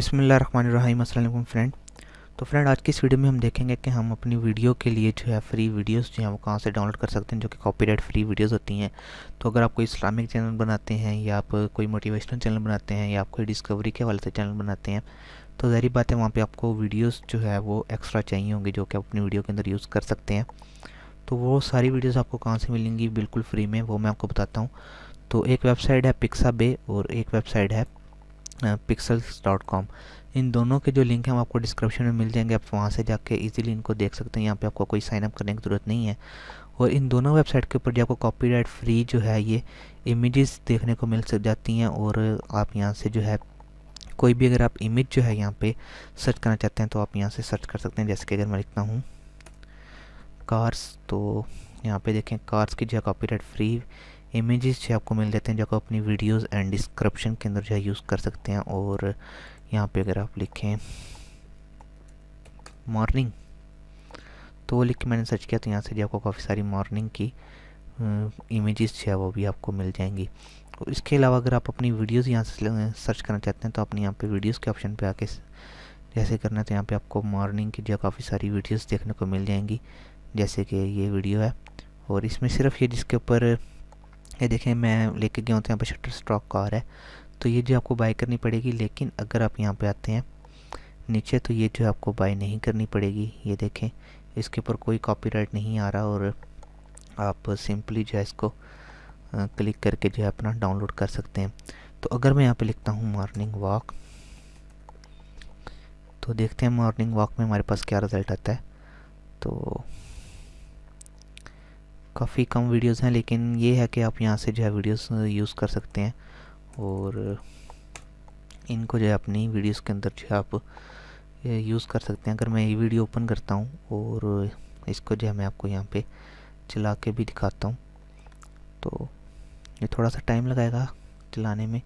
बिस्मिल्लाहिर्रहमानिर्रहीम। अस्सलाम वालेकुम फ्रेंड। तो फ्रेंड, आज की इस वीडियो में हम देखेंगे कि हम अपनी वीडियो के लिए जो है फ्री वीडियोस जो हैं वो कहाँ से डाउनलोड कर सकते हैं, जो कि कॉपीराइट फ्री वीडियोस होती हैं। तो अगर आप कोई इस्लामिक चैनल बनाते हैं या आप कोई मोटिवेशनल चैनल बनाते हैं या आप कोई डिस्कवरी के हवाले से चैनल बनाते हैं, तो ज़ाहिर बात है वहाँ पर आपको वीडियोज़ जो है वो एक्स्ट्रा चाहिए होंगे जो कि आप अपनी वीडियो के अंदर यूज़ कर सकते हैं। तो वो सारी वीडियोज़ आपको कहाँ से मिलेंगी बिल्कुल फ्री में, वो मैं आपको बताता हूँ। तो एक वेबसाइट है पिक्साबे और एक वेबसाइट है pixels.com। इन दोनों के जो लिंक हैं वो आपको डिस्क्रिप्शन में मिल जाएंगे। आप वहाँ से जाके इजीली इनको देख सकते हैं। यहाँ पे आपको कोई साइन अप करने की ज़रूरत नहीं है। और इन दोनों वेबसाइट के ऊपर जो आपको कॉपीराइट फ्री जो है ये इमेजेस देखने को मिल जाती हैं। और आप यहाँ से जो है कोई भी अगर आप इमेज जो है यहाँ पे सर्च करना चाहते हैं तो आप यहाँ से सर्च कर सकते हैं। जैसे कि अगर मैं लिखता हूँ कार्स, तो यहाँ पे देखें कार्स की जो है कॉपीराइट फ्री इमेजेस जो आपको मिल जाते हैं, जो आप अपनी वीडियोस एंड डिस्क्रिप्शन के अंदर जो है यूज़ कर सकते हैं। और यहाँ पे अगर आप लिखें मॉर्निंग, तो वो लिख के मैंने सर्च किया तो यहाँ से जो आपको काफ़ी सारी मॉर्निंग की इमेजेस जो है वो भी आपको मिल जाएंगी। और इसके अलावा अगर आप अपनी वीडियोस यहाँ से सर्च करना चाहते हैं तो अपने यहाँ पे वीडियोस के ऑप्शन पे आके जैसे करना है तो यहाँ पे आपको मॉर्निंग की जो काफ़ी सारी वीडियोस देखने को मिल जाएंगी। जैसे कि ये वीडियो है और इसमें सिर्फ ये जिसके ऊपर ये देखें मैं लेके गया हूँ तो यहाँ पर शटर स्टॉक का आ रहा है, तो ये जो आपको बाय करनी पड़ेगी। लेकिन अगर आप यहाँ पे आते हैं नीचे तो ये जो आपको बाय नहीं करनी पड़ेगी। ये देखें इसके ऊपर कोई कॉपीराइट नहीं आ रहा और आप सिंपली जो है इसको क्लिक करके जो है अपना डाउनलोड कर सकते हैं। तो अगर मैं यहाँ पे लिखता हूँ मॉर्निंग वॉक, तो देखते हैं मॉर्निंग वॉक में हमारे पास क्या रिज़ल्ट आता है। तो काफ़ी कम वीडियोस हैं, लेकिन ये है कि आप यहाँ से जो है वीडियोस यूज़ कर सकते हैं और इनको जो है अपनी वीडियोस के अंदर जो है आप यूज़ कर सकते हैं। अगर मैं ये वीडियो ओपन करता हूँ और इसको जो है मैं आपको यहाँ पे चला के भी दिखाता हूँ, तो ये थोड़ा सा टाइम लगाएगा चलाने में।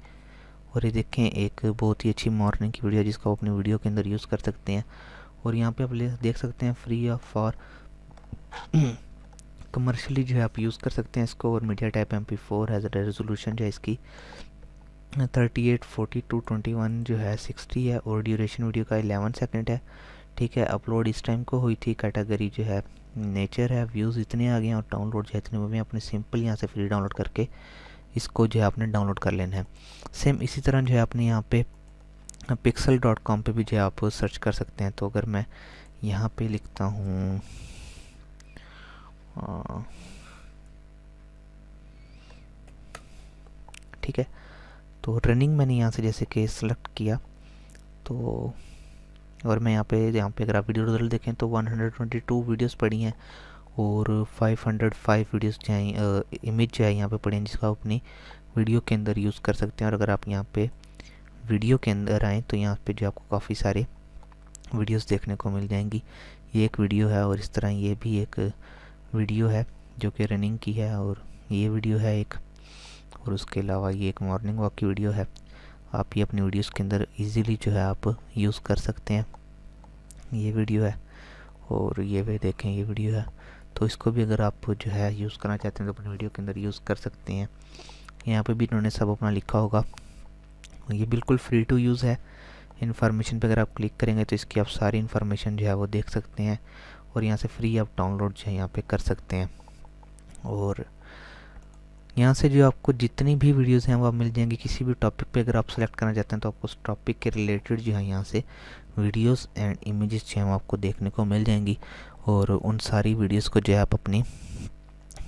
और ये देखें एक बहुत ही अच्छी मॉर्निंग की वीडियो जिसको आप अपनी वीडियो के अंदर यूज़ कर सकते हैं। और यहाँ पे आप देख सकते हैं फ्री ऑफ फॉर कमर्शियली जो है आप यूज़ कर सकते हैं इसको। और मीडिया टाइप MP4 है, रेजोल्यूशन जो है इसकी 38, 42, 21 जो है 60 है और ड्यूरेशन वीडियो का 11 सेकंड है। ठीक है, अपलोड इस टाइम को हुई थी, कैटेगरी जो है नेचर है, व्यूज़ इतने आ गए हैं और डाउनलोड जो है इतने में अपने सिंपल यहाँ से फ्री डाउनलोड करके इसको जो है आपने डाउनलोड कर लेना है। सेम इसी तरह जो है आपने यहाँ पे pixel.com पे भी जो है आप सर्च कर सकते हैं। तो अगर मैं यहाँ पे लिखता हूँ ठीक है, तो रनिंग मैंने यहाँ से जैसे कि सेलेक्ट किया तो और मैं यहाँ पे अगर आप वीडियो रिजल्ट देखें तो 122 वीडियोस पड़ी हैं और 505 वीडियोस जो हैं इमेज जो है यहाँ पे पड़ी हैं जिसका आप अपनी वीडियो के अंदर यूज़ कर सकते हैं। और अगर आप यहाँ पे वीडियो के अंदर आएँ तो यहाँ पे जो आपको काफ़ी सारे वीडियोस देखने को मिल जाएंगी। ये एक वीडियो है और इस तरह ये भी एक वीडियो है जो कि रनिंग की है और ये वीडियो है एक, और उसके अलावा ये एक मॉर्निंग वॉक की वीडियो है। आप ये अपनी वीडियोस के अंदर इजीली जो है आप यूज़ कर सकते हैं। ये वीडियो है और ये भी देखें ये वीडियो है, तो इसको भी अगर आप जो है यूज़ करना चाहते हैं तो अपनी वीडियो के अंदर यूज़ कर सकते हैं। यहाँ पे भी इन्होंने सब अपना लिखा होगा। ये बिल्कुल फ्री टू यूज़ है। इन्फॉर्मेशन पे अगर आप क्लिक करेंगे तो इसकी आप सारी इन्फॉर्मेशन जो है वो देख सकते हैं और यहाँ से फ्री आप डाउनलोड जो है यहाँ पे कर सकते हैं। और यहाँ से जो आपको जितनी भी वीडियोस हैं वो आप मिल जाएंगी। किसी भी टॉपिक पे अगर आप सेलेक्ट करना चाहते हैं तो आपको उस टॉपिक के रिलेटेड जो है यहाँ से वीडियोस एंड इमेजेस जो हैं वो आपको देखने को मिल जाएंगी। और उन सारी वीडियोस को जो है आप अपनी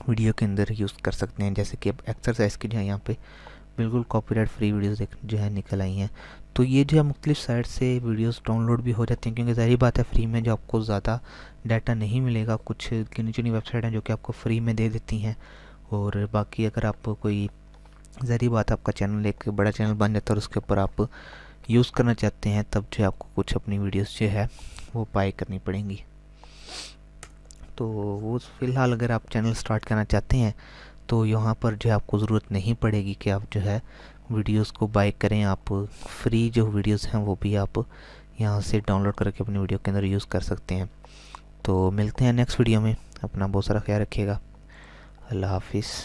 वीडियो के अंदर यूज़ कर सकते हैं। जैसे कि अब एक्सरसाइज की जो है यहाँ पे बिल्कुल कॉपीराइट फ्री वीडियोस जो है निकल आई हैं। तो ये जो है मुख्तलिफ साइट से वीडियोस डाउनलोड भी हो जाती हैं, क्योंकि ज़ाहिर बात है फ्री में जो आपको ज़्यादा डाटा नहीं मिलेगा। कुछ गिनी चुनी वेबसाइट हैं जो कि आपको फ्री में दे देती हैं और बाकी अगर आप कोई ज़ाहिर बात आपका चैनल एक बड़ा चैनल बन जाता है और उसके ऊपर आप यूज़ करना चाहते हैं तब जो आपको कुछ अपनी वीडियोस जो है वो बाय करनी पड़ेंगी। तो वो फ़िलहाल अगर आप चैनल स्टार्ट करना चाहते हैं तो यहाँ पर जो है आपको ज़रूरत नहीं पड़ेगी कि आप जो है वीडियोस को बाय करें। आप फ्री जो वीडियोस हैं वो भी आप यहाँ से डाउनलोड करके अपनी वीडियो के अंदर यूज़ कर सकते हैं। तो मिलते हैं नेक्स्ट वीडियो में। अपना बहुत सारा ख्याल रखिएगा। अल्लाह हाफिज़।